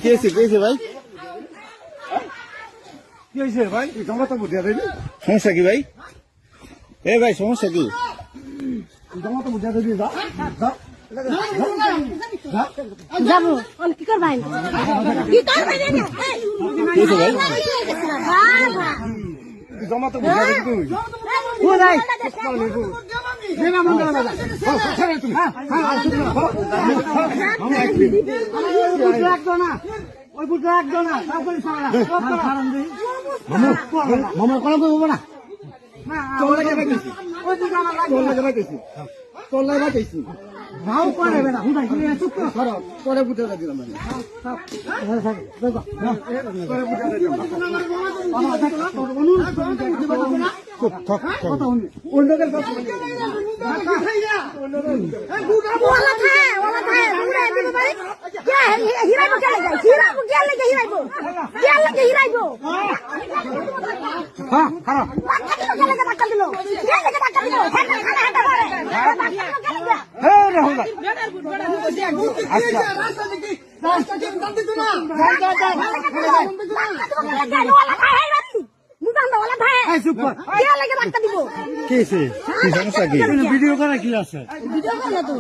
কি হয়েছে ভাই? কি হয়েছে ভাই? জমা তো বুঝিয়ে দেবি। সমস্যা কি ভাই? এ ভাই সমস্যা কি? জমা তো বুঝিয়ে দেবি। যাবো কি কর ভাই? কি কর ভাই? জমা তো বুঝিয়ে দেবি তুই। ও ভাই ওই বুঝতে একদম না মামা কোনো করবো না। ভাও করবে না হুদাই পরে বুঝে দিলাম কি সমস্যা কি? ভিডিও করা কি আছে? ভিডিও করে তো